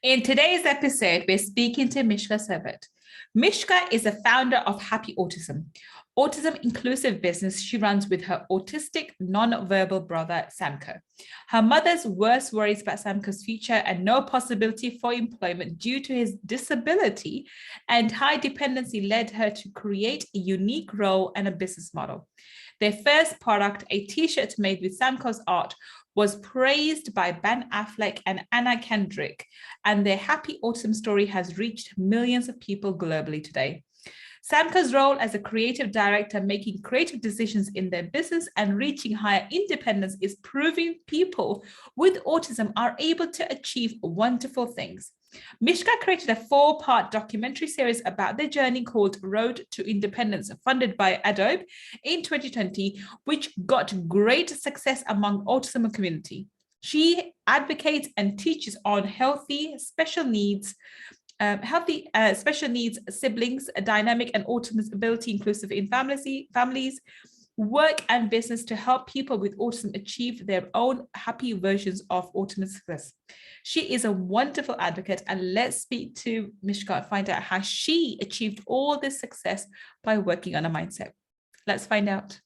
In today's episode, we're speaking to Mishka Sibert. Mishka is a founder of Happy Autism, autism-inclusive business she runs with her autistic, non-verbal brother, Samko. Her mother's worst worries about Samko's future and no possibility for employment due to his disability and high dependency led her to create a unique role and a business model. Their first product, a t-shirt made with Samko's art, was praised by Ben Affleck and Kendrick, and their Happy Autism story has reached millions of people globally today. Samko's role as a creative director, making creative decisions in their business and reaching higher independence, is proving people with autism are able to achieve wonderful things. Mishka created a 4-part documentary series about their journey called Road to Independence, funded by Adobe in 2020, which got great success among autism community. She advocates and teaches on healthy special needs siblings, dynamic and autism ability inclusive in families, work and business to help people with autism achieve their own happy versions of autism success. She is a wonderful advocate, and let's speak to Mishka and find out how she achieved all this success by working on a mindset. Let's find out.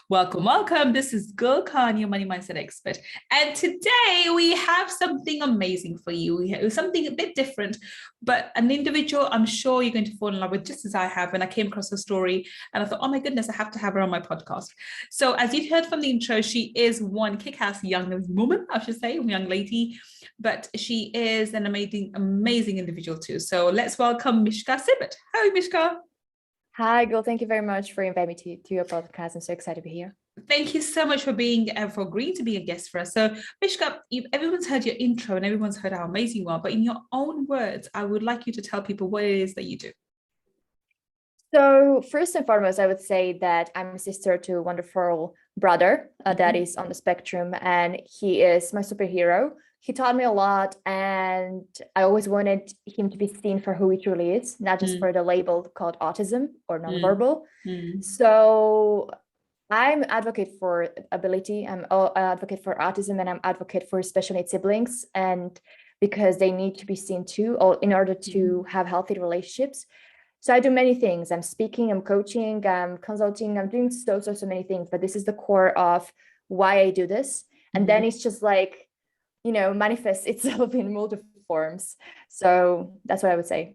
Welcome. This is Gull, your money mindset expert. And today we have something amazing for you. We have something a bit different, but an individual I'm sure you're going to fall in love with, just as I have when I came across her story. And I thought, oh my goodness, I have to have her on my podcast. So as you heard from the intro, she is one kick-ass young woman, I should say, young lady, but she is an amazing individual too. So let's welcome Mishka Sibert. Hi, Mishka. Hi, Gull. Thank you very much for inviting me to your podcast. I'm so excited to be here. Thank you so much for agreeing to be a guest for us. So, Mishka, everyone's heard your intro and everyone's heard how amazing you are, but in your own words, I would like you to tell people what it is that you do. So first and foremost, I would say that I'm a sister to a wonderful brother that is on the spectrum, and he is my superhero. He taught me a lot, and I always wanted him to be seen for who he truly is, not just for the label called autism or nonverbal. So I'm an advocate for ability. I'm an advocate for autism, and I'm an advocate for special needs siblings, and because they need to be seen too, in order to have healthy relationships. So I do many things. I'm speaking, I'm coaching, I'm consulting, I'm doing so many things, but this is the core of why I do this. And then it's just like, manifests itself in multiple forms. So that's what I would say.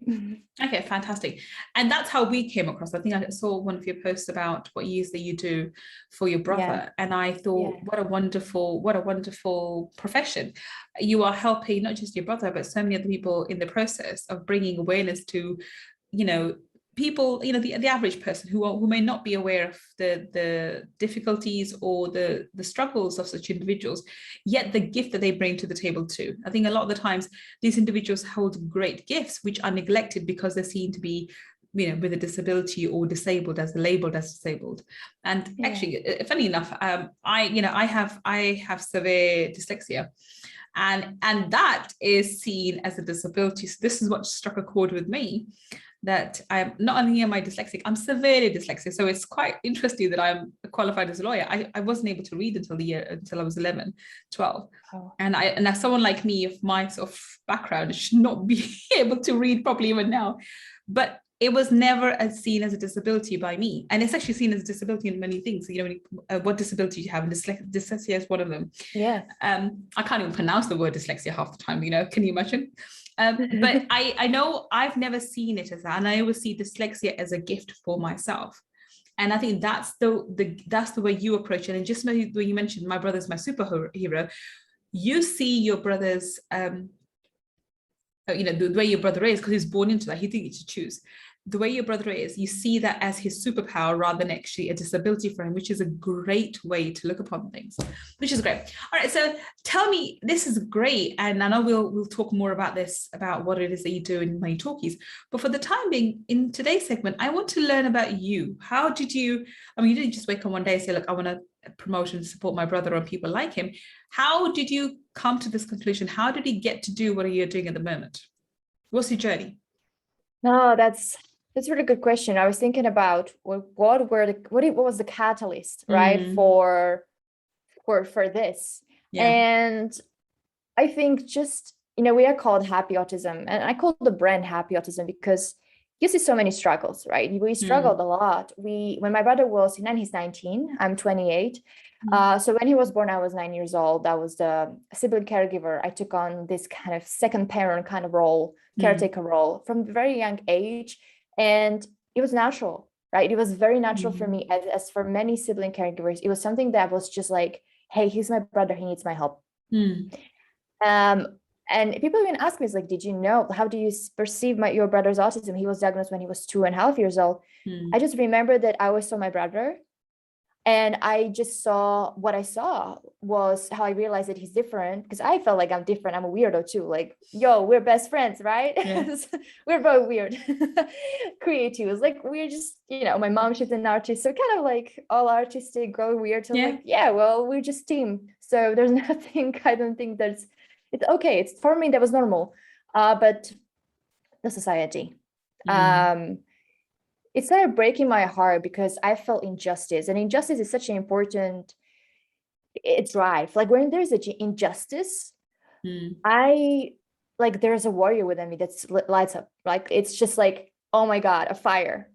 Okay, fantastic. And that's how we came across. I think I saw one of your posts about what it is that you do for your brother. Yeah. And I thought, what a wonderful profession. You are helping not just your brother, but so many other people in the process of bringing awareness to, people, the average person who may not be aware of the difficulties or the struggles of such individuals, yet the gift that they bring to the table too. I think a lot of the times these individuals hold great gifts which are neglected because they're seen to be, with a disability or disabled, as labeled as disabled. And actually, funny enough, I have severe dyslexia. And that is seen as a disability. So this is what struck a chord with me, that I'm not only am I dyslexic, I'm severely dyslexic. So it's quite interesting that I'm qualified as a lawyer. I wasn't able to read until I was 11, 12. Oh. And as someone like me, of my sort of background, should not be able to read properly even now. But it was never seen as a disability by me. And it's actually seen as a disability in many things. What disability you have, and dyslexia is one of them. Yeah. I can't even pronounce the word dyslexia half the time, can you imagine? But I know I've never seen it as that. And I always see dyslexia as a gift for myself. And I think that's the way you approach it. And just when you mentioned my brother's my superhero, you see your brother's, the way your brother is, because he's born into that, he didn't get to choose. The way your brother is, you see that as his superpower rather than actually a disability for him, which is a great way to look upon things, which is great. All right, so tell me, this is great, and I know we'll talk more about this, about what it is that you do in Money Talkies, but for the time being, in today's segment, I want to learn about you. How did you didn't just wake up one day and say, look, I want to promote and support my brother or people like him. How did you come to this conclusion? How did he get to do what you're doing at the moment? What's your journey? No, that's That's a really good question. I was thinking about what was the catalyst, right, for this. Yeah. And I think just, we are called Happy Autism, and I call the brand Happy Autism because you see so many struggles, right? We struggled a lot. When my brother was, and he's 19, I'm 28. So when he was born, I was 9 years old. I was the sibling caregiver. I took on this kind of second parent kind of role, caretaker role from a very young age. And it was natural, right? It was very natural for me, as for many sibling caregivers. It was something that was just like, hey, he's my brother, he needs my help. And people even ask me, like, did you know, how do you perceive your brother's autism? He was diagnosed when he was 2.5 years old. I just remember that I always saw my brother, and I just saw what I saw was how I realized that he's different, because I felt like I'm different. I'm a weirdo too. Like, yo, we're best friends, right? Yeah. We're both weird. Creatives. Like, we're just, my mom, she's an artist. So kind of like all artistic, go weird. So like, yeah, well, we're just team. So there's nothing, I don't think it's okay. It's, for me, that was normal. But the society, it started breaking my heart because I felt injustice, and injustice is such an important drive. Like, when there's an injustice, there's a warrior within me that's lights up. Like, it's just like, oh my God, a fire.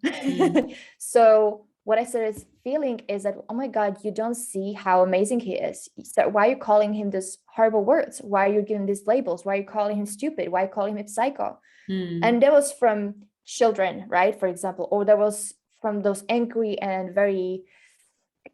So what I started feeling is that, oh my God, you don't see how amazing he is. So why are you calling him these horrible words? Why are you giving these labels? Why are you calling him stupid? Why are you calling him psycho? And that was from children, right? For example, or that was from those angry and very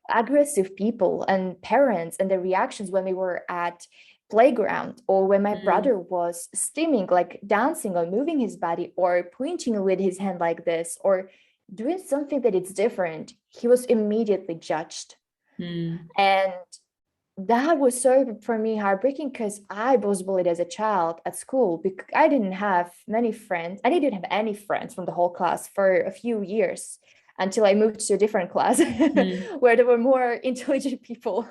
aggressive people and parents, and their reactions when we were at playground, or when my brother was stimming, like dancing or moving his body or pointing with his hand like this, or doing something that is different, he was immediately judged. And that was so, for me, heartbreaking, because I was bullied as a child at school because I didn't have many friends. I didn't have any friends from the whole class for a few years, until I moved to a different class where there were more intelligent people.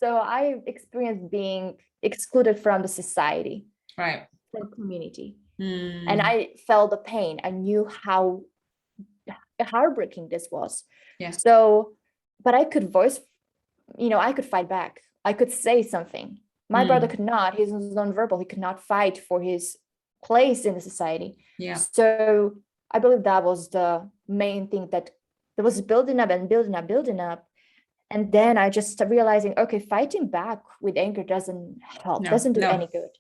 So I experienced being excluded from the society, right, from community. And I felt the pain. I knew how heartbreaking this was. So, but I could voice, I could fight back. I could say something. My brother could not. He's nonverbal. He could not fight for his place in the society. So I believe that was the main thing that was building up and building up. And then I just started realizing, okay, fighting back with anger doesn't help, doesn't do any good.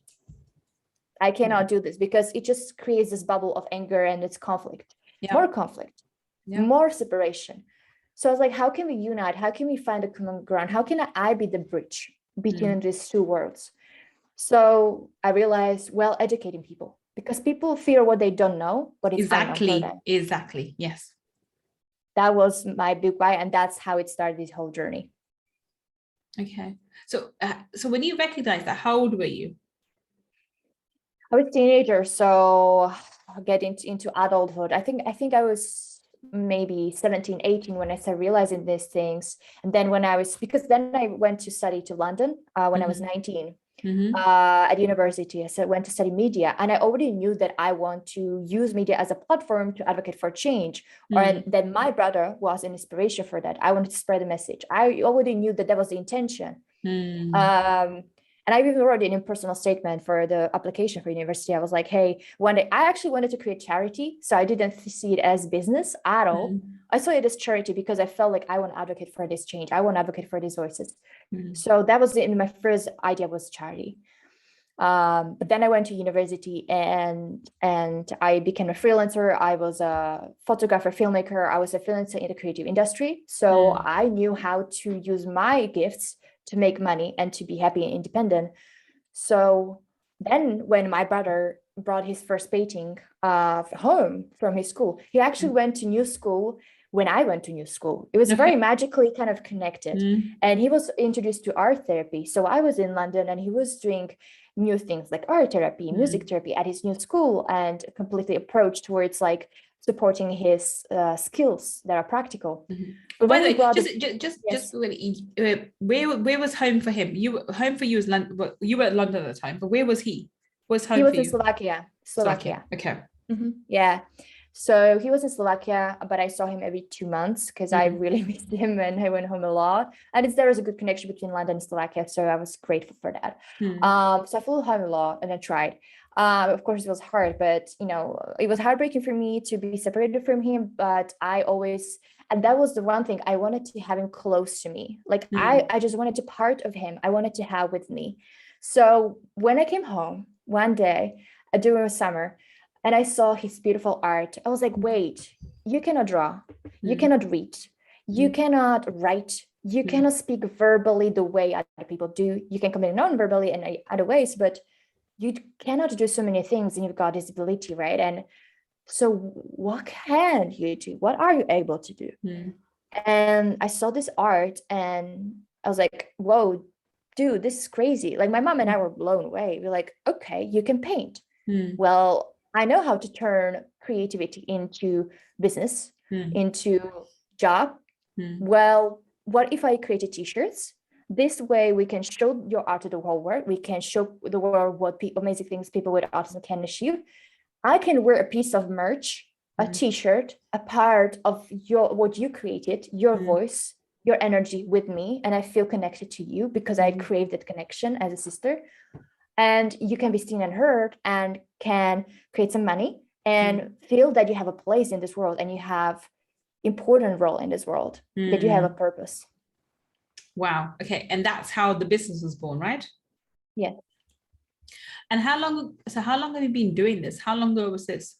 I cannot do this, because it just creates this bubble of anger, and it's conflict, more conflict, more separation. So I was like, how can we unite? How can we find a common ground? How can I be the bridge between these two worlds? So I realized, well, educating people, because people fear what they don't know, but it's unknown for them. Exactly. Yes. That was my big why, and that's how it started, this whole journey. Okay. So when you recognized that, how old were you? I was a teenager, so getting into adulthood. I think I was maybe 17, 18 when I started realizing these things. And then because then I went to study to London when I was 19. At university. So I went to study media, and I already knew that I want to use media as a platform to advocate for change, and that my brother was an inspiration for that. I wanted to spread the message. I already knew that was the intention. And I even wrote an impersonal statement for the application for university. I was like, hey, one day I actually wanted to create charity. So I didn't see it as business at all. I saw it as charity because I felt like I want to advocate for this change. I want to advocate for these voices. So that was my first idea, was charity. But then I went to university and I became a freelancer. I was a photographer, filmmaker. I was a freelancer in the creative industry. So I knew how to use my gifts to make money and to be happy and independent. So then when my brother brought his first painting home from his school, he actually went to new school when I went to new school. It was very magically kind of connected. And he was introduced to art therapy. So I was in London and he was doing new things like art therapy, music therapy at his new school, and completely approached towards like supporting his skills that are practical. But by the way, just where was home for him? Home for you was London. You were at London at the time, but where was he? Was home? He was in Slovakia. Okay. Yeah. So he was in Slovakia, but I saw him every 2 months because I really missed him and I went home a lot. And there was a good connection between London and Slovakia, so I was grateful for that. So I flew home a lot and I tried. Of course, it was hard, but it was heartbreaking for me to be separated from him. But and that was the one thing I wanted to have him close to me. Like I just wanted to part of him. I wanted to have with me. So when I came home one day during the summer, and I saw his beautiful art, I was like, wait, you cannot draw, you cannot read, you cannot write, you cannot speak verbally the way other people do. You can communicate non-verbally in other ways, but you cannot do so many things, and you've got this ability, right? And so what can you do? What are you able to do? And I saw this art and I was like, whoa, dude, this is crazy. Like my mom and I were blown away. We're like, okay, you can paint. Well, I know how to turn creativity into business, into job. Well, what if I created t-shirts? This way we can show your art to the whole world. We can show the world what amazing things people with autism can achieve. I can wear a piece of merch, a t-shirt, a part of what you created, your voice, your energy with me, and I feel connected to you because I crave that connection as a sister. And you can be seen and heard and can create some money and feel that you have a place in this world and you have important role in this world, that you have a purpose. Wow. Okay. And that's how the business was born, right? Yeah. And how long have you been doing this? How long ago was this?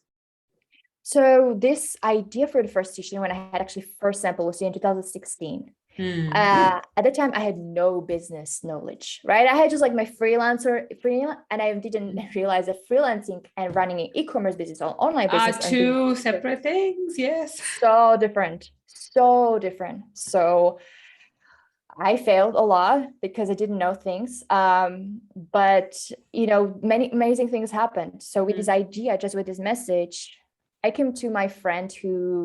So this idea for the first t-shirt, when I had actually first sample, was in 2016. At the time I had no business knowledge, right? I had just like my freelance, and I didn't realize that freelancing and running an e-commerce business or online business are two separate things. Yes. So different. So I failed a lot because I didn't know things. But many amazing things happened. So with this idea, just with this message, I came to my friend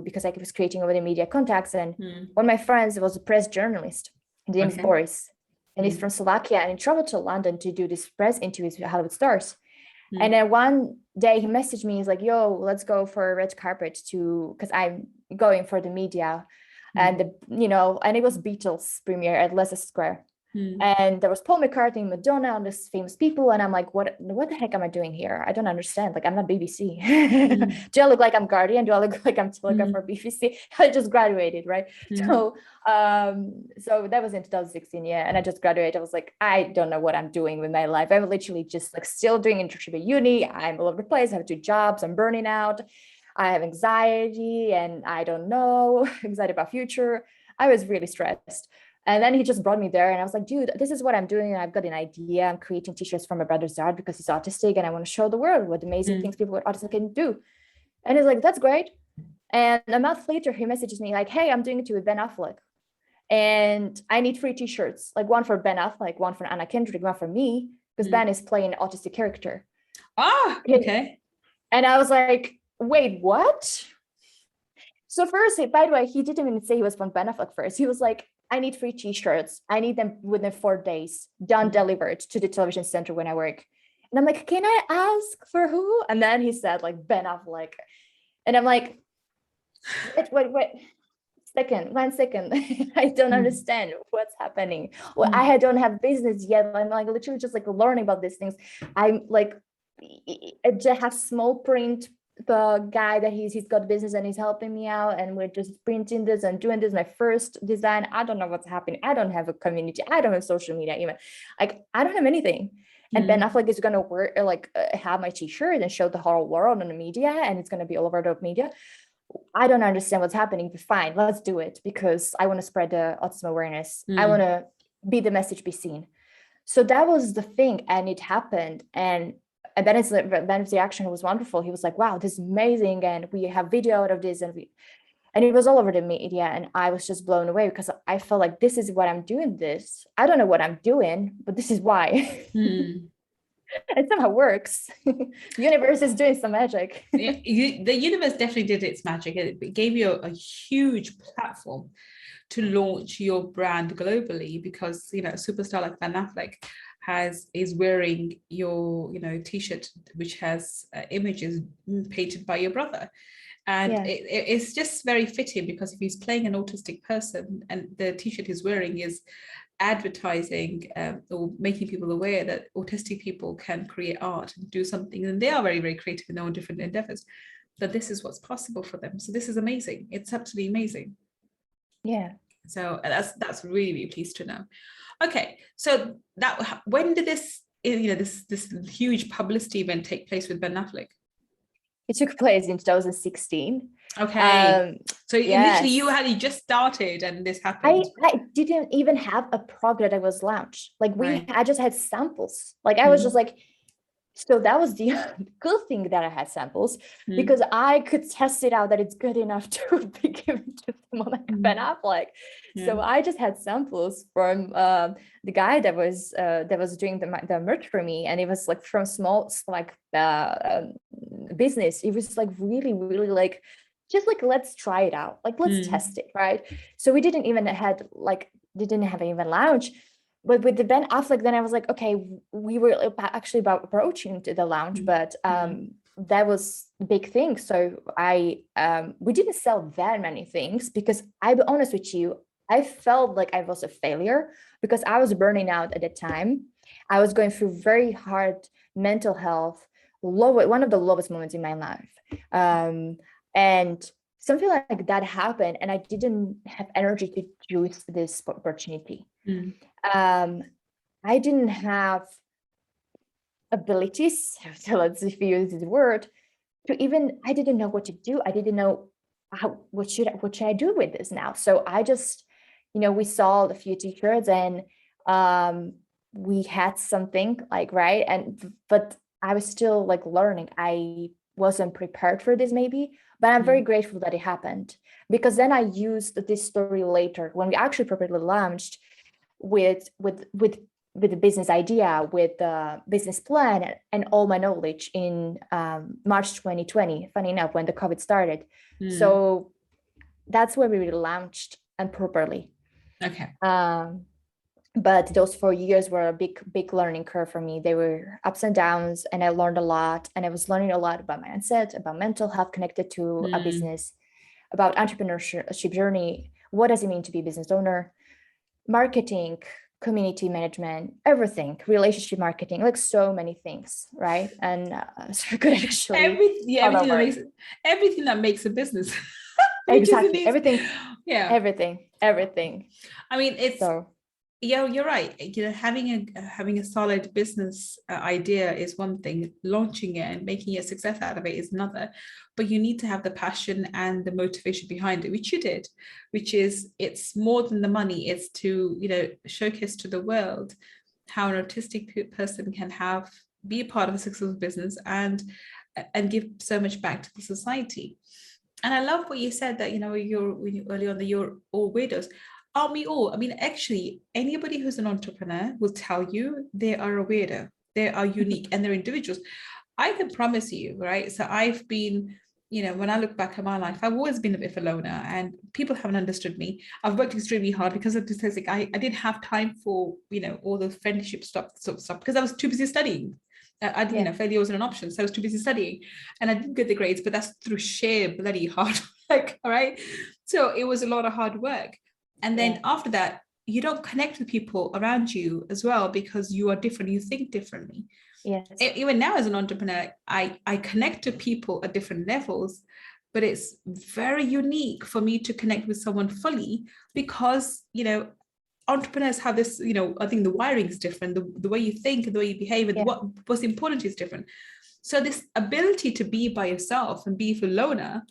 because I was creating over the media contacts, and one of my friends was a press journalist. His name is Boris, and he's from Slovakia, and he traveled to London to do this press interviews with Hollywood stars. And then one day he messaged me, he's like, yo, let's go for a red carpet because I'm going for the media. And and it was Beatles premiere at Leicester Square. And there was Paul McCartney, Madonna, and these famous people. And I'm like, what the heck am I doing here? I don't understand. Like, I'm not BBC. Do I look like I'm Guardian? Do I look like I'm Telegraph for BBC? I just graduated, right? So that was in 2016, yeah. And I just graduated. I was like, I don't know what I'm doing with my life. I'm literally just like still doing internship at uni. I'm all over the place. I have 2 jobs. I'm burning out. I have anxiety and I don't know, anxiety about future. I was really stressed. And then he just brought me there and I was like, dude, this is what I'm doing. I've got an idea. I'm creating t-shirts for my brother's art because he's autistic and I want to show the world what amazing things people with autism can do. And he's like, that's great. And a month later, he messages me like, hey, I'm doing it with Ben Affleck. And I need 3 t-shirts, like one for Ben Affleck, one for Anna Kendrick, one for me, because Ben is playing an autistic character. Ah, okay. And I was like, wait, what? So first, by the way, he didn't even say he was from Ben Affleck first. He was like, I need 3 t-shirts. I need them within 4 days, done, delivered to the television center when I work. And I'm like, can I ask for who? And then he said like Ben Affleck. And I'm like, wait, 1 second. I don't understand what's happening. Well, I don't have business yet. I'm like literally just like learning about these things. I'm like, I just have small print, the guy that he's got business and he's helping me out, and we're just printing this and doing this. My first design, I don't know what's happening. I don't have a community. I don't have social media even. Like I don't have anything. And Ben Affleck is gonna have my t-shirt and show the whole world on the media, and it's gonna be all over the media. I don't understand what's happening, but fine, let's do it because I want to spread the autism awareness. I want to be the message, be seen. So that was the thing, and it happened. And Ben's reaction was wonderful. He was like, wow, this is amazing. And we have video out of this. And it was all over the media. And I was just blown away because I felt like this is what I'm doing this. I don't know what I'm doing, but this is why. It somehow works. The universe is doing some magic. The universe definitely did its magic. It gave you a huge platform to launch your brand globally because, a superstar like Ben Affleck is wearing your, t-shirt, which has images painted by your brother. And it's just very fitting, because if he's playing an autistic person and the t-shirt he's wearing is advertising or making people aware that autistic people can create art and do something, and they are very, very creative in their own different endeavors, that this is what's possible for them. So this is amazing. It's absolutely amazing. Yeah. So that's really, really pleased to know. Okay, so that, when did this, this huge publicity event take place with Ben Affleck? It took place in 2016. Okay. So yes. literally you just started and this happened. I didn't even have a product that was launched. Like I just had samples. Like I was just like, so that was the good thing that I had samples, because I could test it out that it's good enough to be given to someone like Ben Affleck. So I just had samples from the guy that was doing the merch for me, and it was like from small business. It was like really, really like, just like, let's try it out, like let's test it, right? So we didn't even have even launch. But with the Ben Affleck, then I was like, okay, we were actually about approaching to the launch, but that was a big thing. So we didn't sell that many things, because I'll be honest with you, I felt like I was a failure, because I was burning out at the time. I was going through very hard mental health, one of the lowest moments in my life. And something like that happened, and I didn't have energy to use this opportunity. I didn't have abilities, so let's use this word, I didn't know what to do. I didn't know what should I do with this now. So I just, we sold a few t-shirts, and we had something like, but I was still like learning. I wasn't prepared for this maybe, but I'm very grateful that it happened, because then I used this story later when we actually properly launched with the business idea, with the business plan, and all my knowledge in March 2020, funny enough, when the COVID started. So that's when we really launched and properly. Okay. But those 4 years were a big learning curve for me. They were ups and downs, and I learned a lot. And I was learning a lot about mindset, about mental health connected to a business, about entrepreneurship journey. What does it mean to be a business owner? Marketing, community management, everything, relationship marketing, like so many things, right? And so I could actually everything that makes a business. Exactly. Everything. Yeah. Everything. I mean, you're right. Having a solid business idea is one thing. Launching it and making a success out of it is another. But you need to have the passion and the motivation behind it, which you did. Which is, it's more than the money. It's to showcase to the world how an autistic person can be a part of a successful business and give so much back to the society. And I love what you said, that early on that you're all widows. Aren't we all? I mean, actually, anybody who's an entrepreneur will tell you they are a weirdo. They are unique and they're individuals. I can promise you, right? So I've been, when I look back at my life, I've always been a bit of a loner, and people haven't understood me. I've worked extremely hard because of dyslexic. I didn't have time for, all the friendship stuff, because I was too busy studying. Failure wasn't an option, so I was too busy studying, and I didn't get the grades, but that's through sheer bloody hard work. All right, so it was a lot of hard work, and then after that, you don't connect with people around you as well, because you are different, you think differently. Yes. Even now as an entrepreneur, I connect to people at different levels, but it's very unique for me to connect with someone fully, because entrepreneurs have this, I think the wiring is different, the way you think and the way you behave, and what's important is different. So this ability to be by yourself and be a loner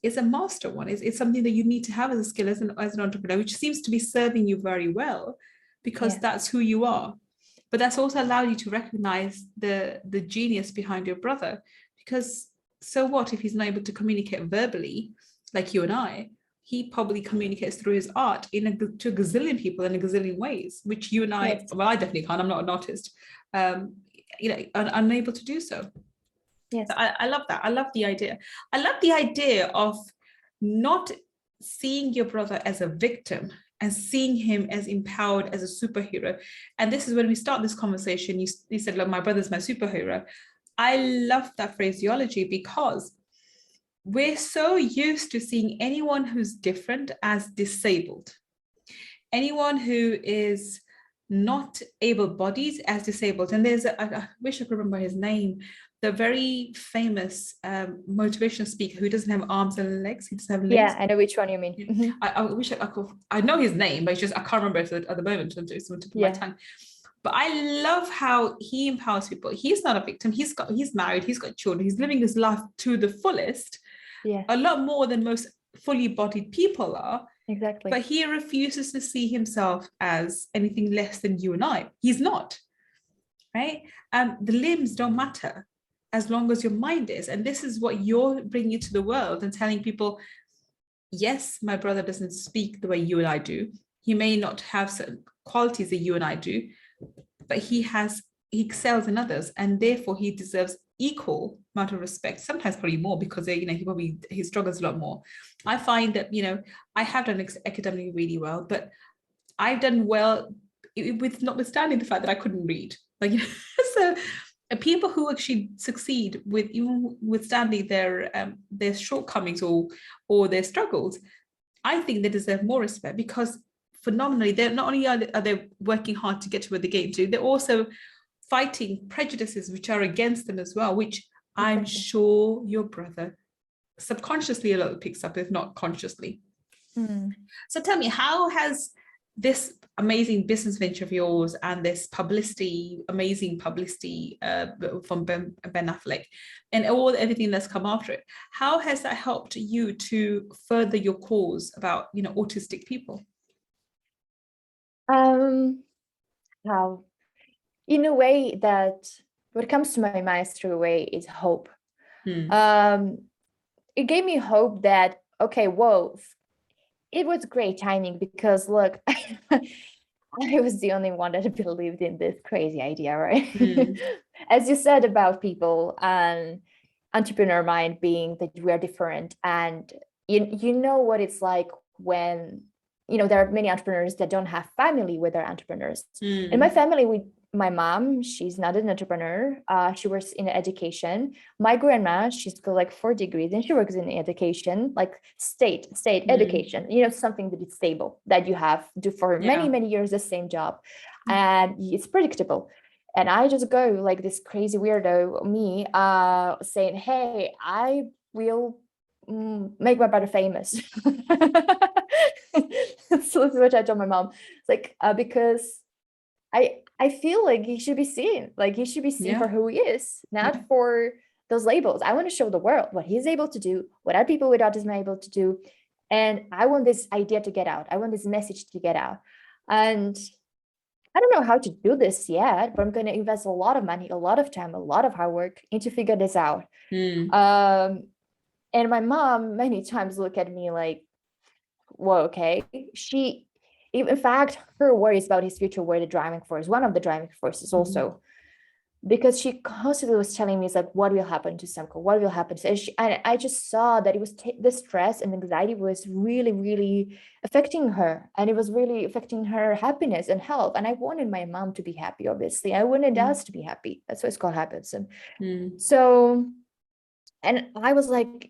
is a master one. It's something that you need to have as a skill as an entrepreneur, which seems to be serving you very well, because that's who you are. But that's also allowed you to recognize the genius behind your brother, because so what if he's not able to communicate verbally like you and I? He probably communicates through his art to a gazillion people in a gazillion ways, which you and I, well, I definitely can't. I'm not an artist, are unable to do so. Yes, so I love that. I love the idea. I love the idea of not seeing your brother as a victim and seeing him as empowered, as a superhero. And this is when we start this conversation. You said, look, my brother's my superhero. I love that phraseology, because we're so used to seeing anyone who's different as disabled. Anyone who is not able-bodied as disabled. And there's I wish I could remember his name, the very famous motivational speaker who doesn't have arms and legs. He doesn't have legs. Yeah, I know which one you mean. Yeah. I wish I could. I know his name, but it's just I can't remember it at the moment. It's on the tip of my tongue. But I love how he empowers people. He's not a victim. He's married. He's got children. He's living his life to the fullest. Yeah, a lot more than most fully bodied people are. Exactly. But he refuses to see himself as anything less than you and I. He's not, right? The limbs don't matter as long as your mind is. And this is what you're bringing to the world and telling people, yes, my brother doesn't speak the way you and I do. He may not have certain qualities that you and I do, but he excels in others, and therefore he deserves equal amount of respect, sometimes probably more, because he struggles a lot more. I find that I have done academically really well, but I've done well with notwithstanding the fact that I couldn't read. So people who actually succeed with even withstanding their shortcomings or their struggles, I think they deserve more respect, because phenomenally, they're not only are they working hard to get to where they get to, they're also fighting prejudices which are against them as well, which I'm sure your brother subconsciously a little picks up, if not consciously. So tell me, how has this amazing business venture of yours and this amazing publicity from Ben Affleck and everything that's come after it, how has that helped you to further your cause about autistic people? How, in a way that what comes to my mind straight away is hope. It gave me hope that, okay, whoa, it was great timing, because look, I was the only one that believed in this crazy idea, right? As you said about people and entrepreneur mind being that we are different, and you know what it's like when there are many entrepreneurs that don't have family with their entrepreneurs. In my family, my mom, she's not an entrepreneur. She works in education. My grandma, she's got like 4 degrees and she works in education, like state education, something that is stable, that you have to do for many years, the same job. And it's predictable. And I just go like this crazy weirdo, me, saying, hey, I will make my brother famous. So this is what I told my mom. It's like, because I feel like he should be seen. Like he should be seen for who he is, not for those labels. I want to show the world what he's able to do, what other people with autism are able to do. And I want this idea to get out. I want this message to get out. And I don't know how to do this yet, but I'm going to invest a lot of money, a lot of time, a lot of hard work into figure this out. And my mom many times look at me like, well, okay. She, in fact, her worries about his future were the driving force, one of the driving forces also, because she constantly was telling me, it's like, what will happen to Samko? What will happen to and I just saw that it was the stress and anxiety was really, really affecting her. And it was really affecting her happiness and health. And I wanted my mom to be happy, obviously. I wanted us to be happy. That's why it's called Happy Autism. So, and I was like,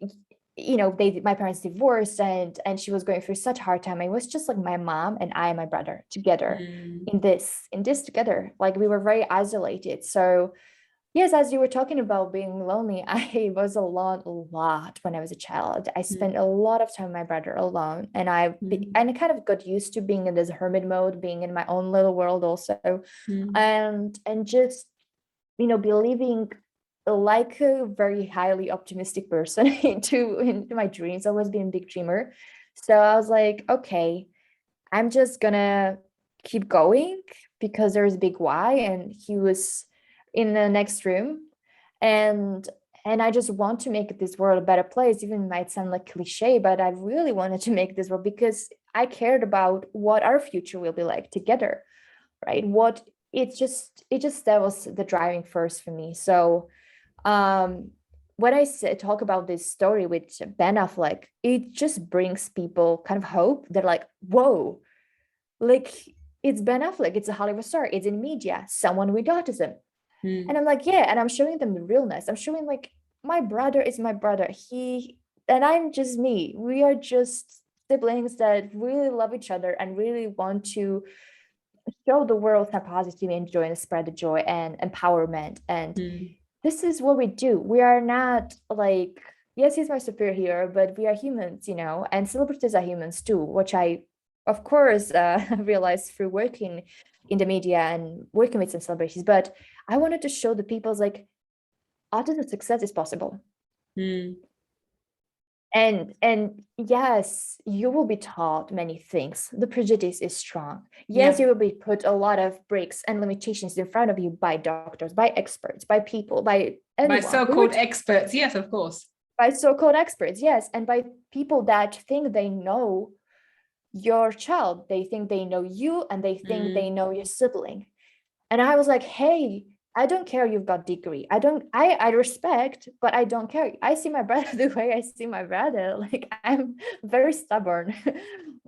my parents divorced and she was going through such a hard time. It was just like my mom and I and my brother together in this together. Like we were very isolated. So yes, as you were talking about being lonely, I was alone a lot when I was a child. I spent a lot of time with my brother alone, and I kind of got used to being in this hermit mode, being in my own little world also, and just believing like a very highly optimistic person into my dreams. I was being a big dreamer. So I was like, okay, I'm just gonna keep going because there's a big why. And he was in the next room. And I just want to make this world a better place. Even might sound like cliche, but I really wanted to make this world because I cared about what our future will be like together, right? That was the driving force for me. So when I talk about this story with Ben Affleck, it just brings people kind of hope. They're like, whoa, like it's Ben Affleck, it's a Hollywood star, it's in media, someone with autism. And I'm like, yeah, and I'm showing them the realness. I'm showing like, my brother is my brother. and I'm just me. We are just siblings that really love each other and really want to show the world how positive and joy and spread the joy and empowerment. And this is what we do. We are not like, yes, he's my superhero, but we are humans, you know, and celebrities are humans too, which I, of course, realized through working in the media and working with some celebrities. But I wanted to show the people's like, autism success is possible. And yes, you will be taught many things. The prejudice is strong. Yes, you will be put a lot of breaks and limitations in front of you by doctors, by experts, by people, by anyone. By so-called experts, yes, of course. By so-called experts, yes, and by people that think they know your child. They think they know you, and they think they know your sibling. And I was like, hey, I don't care you've got degree. I respect, but I don't care. I see my brother the way I see my brother. Like, I'm very stubborn.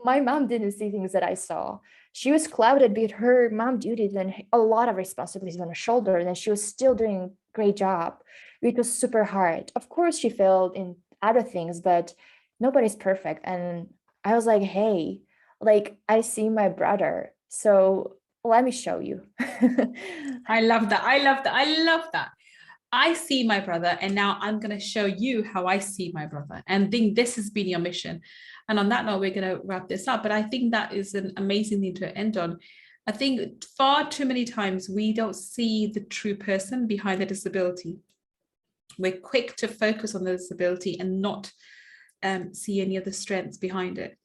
My mom didn't see things that I saw. She was clouded with her mom duties and a lot of responsibilities on her shoulder. And she was still doing a great job. It was super hard. Of course, she failed in other things, but nobody's perfect. And I was like, hey, like, I see my brother. So let me show you. I love that. I love that. I love that. I see my brother, and now I'm going to show you how I see my brother. And I think this has been your mission. And on that note, we're going to wrap this up. But I think that is an amazing thing to end on. I think far too many times we don't see the true person behind the disability. We're quick to focus on the disability and not see any of the strengths behind it.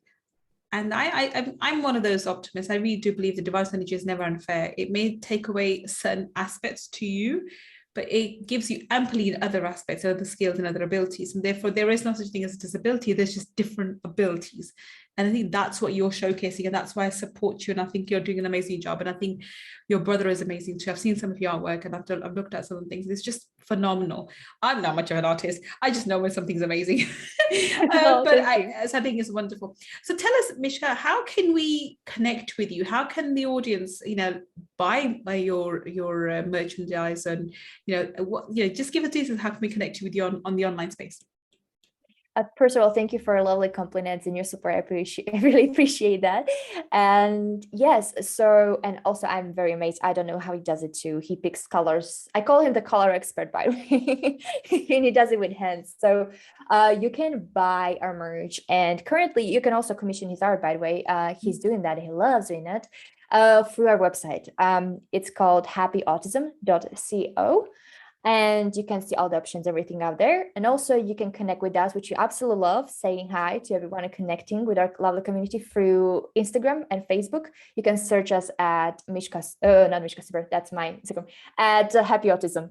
And I'm one of those optimists. I really do believe the device energy is never unfair. It may take away certain aspects to you, but it gives you amply in other aspects, other skills and other abilities. And therefore, there is no such thing as a disability. There's just different abilities. And I think that's what you're showcasing. And that's why I support you. And I think you're doing an amazing job. And I think your brother is amazing too. I've seen some of your artwork and I've looked at some of the things. It's just phenomenal. I'm not much of an artist. I just know when something's amazing. But I think it's wonderful. So tell us, Mishka, how can we connect with you? How can the audience, buy your merchandise and, just give us details. How can we connect with you on the online space? First of all, thank you for your lovely compliments and your support. I really appreciate that. And yes, and also I'm very amazed. I don't know how he does it too. He picks colors. I call him the color expert, by the way, and he does it with hands. So you can buy our merch, and currently you can also commission his art, by the way. He's doing that. He loves doing it through our website. It's called happyautism.co. And you can see all the options, everything out there. And also you can connect with us, which you absolutely love, saying hi to everyone and connecting with our lovely community through Instagram and Facebook. You can search us at not Mishka Sibert, that's my Instagram, at Happy Autism.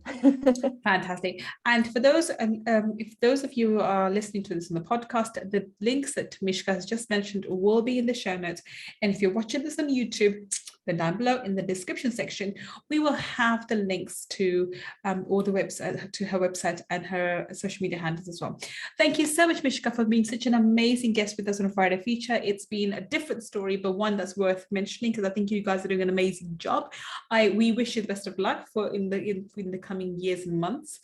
Fantastic. And for those, if those of you who are listening to this on the podcast, the links that Mishka has just mentioned will be in the show notes. And if you're watching this on YouTube, then down below in the description section, we will have the links to all the website, to her website and her social media handles as well. Thank you so much, Mishka, for being such an amazing guest with us on a Friday feature. It's been a different story, but one that's worth mentioning because I think you guys are doing an amazing job. We wish you the best of luck for in the coming years and months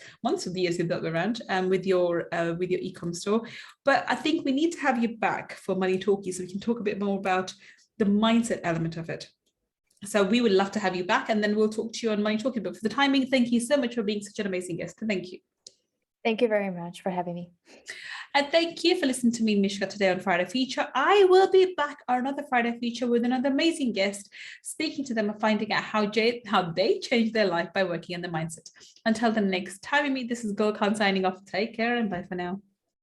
of the years you've got around with your e-com store. But I think we need to have you back for Money Talkies so we can talk a bit more about the mindset element of it. So we would love to have you back, and then we'll talk to you on Money Talking. But for the timing, thank you so much for being such an amazing guest. Thank you. Thank you very much for having me. And thank you for listening to me, Mishka, today on Friday Feature. I will be back on another Friday Feature with another amazing guest, speaking to them and finding out how they changed their life by working on the mindset. Until the next time we meet, this is Gull signing off. Take care and bye for now.